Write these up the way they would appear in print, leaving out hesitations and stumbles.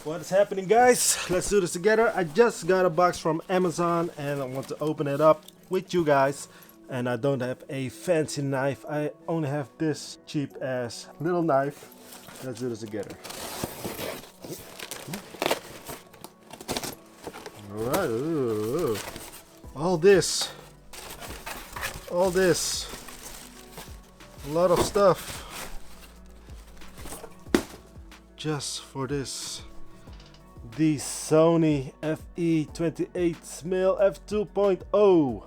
What is happening, guys? Let's do this together. I just got a box from Amazon and I want to open it up with you guys. And I don't have a fancy knife. I only have this cheap ass little knife. Let's do this together. Alright. Ooh. All this. A lot of stuff. Just for this. The Sony FE28 mil f2.0.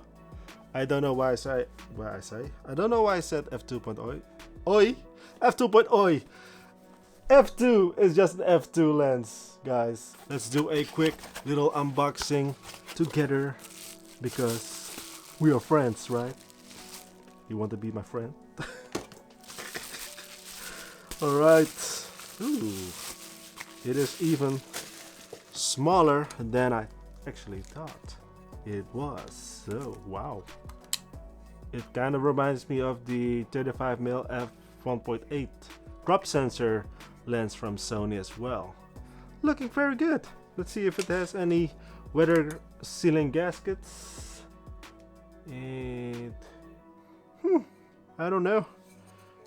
I don't know why I said f2.0. F2.0. F2 is just an f2 lens, guys. Let's do a quick little unboxing together because we are friends, right? You want to be my friend? Alright. Ooh. It is even smaller than I actually thought it was. So wow, it kind of reminds me of the 35mm f1.8 crop sensor lens from Sony as well. Looking very good. Let's see if it has any weather sealing gaskets. And I don't know.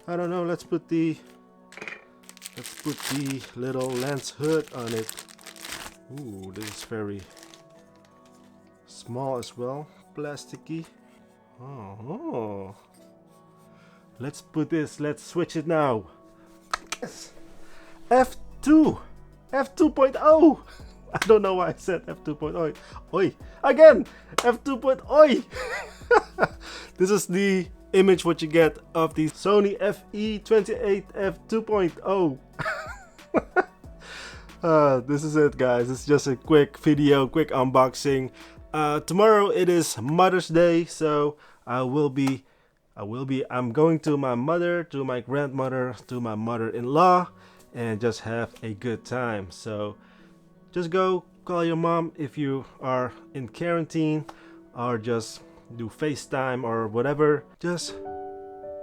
Let's put the little lens hood on it. Ooh, this is very small as well, plasticky. Oh. Let's put this, let's switch it now. Yes. F2 F2.0. I don't know why I said F2.0. Oi, again, F2.0. This is the image what you get of the Sony FE28 f2.0. This is it, guys. It's just a quick video, quick unboxing. Tomorrow it is Mother's Day, so I'm going to my mother, to my grandmother, to my mother-in-law, and just have a good time. So just go call your mom if you are in quarantine, or just do FaceTime or whatever. Just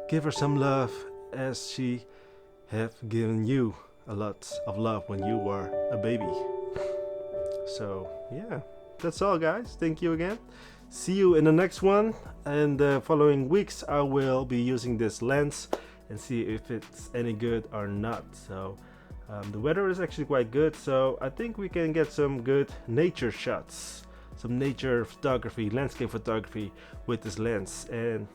give her some love as she have given you a lot of love when you were a baby. So yeah, that's all, guys. Thank you again. See you in the next one. And the following weeks I will be using this lens and see if it's any good or not. So the weather is actually quite good, so I think we can get some good nature shots, some nature photography, landscape photography with this lens. And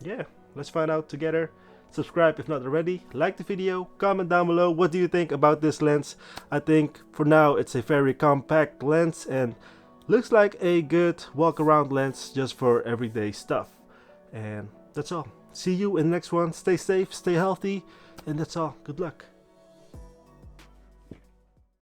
yeah, let's find out together. Subscribe if not already, like the video, comment down below what do you think about this lens. I think for now it's a very compact lens and looks like a good walk around lens just for everyday stuff. And that's all. See you in the next one. Stay safe, stay healthy, and that's all. Good luck.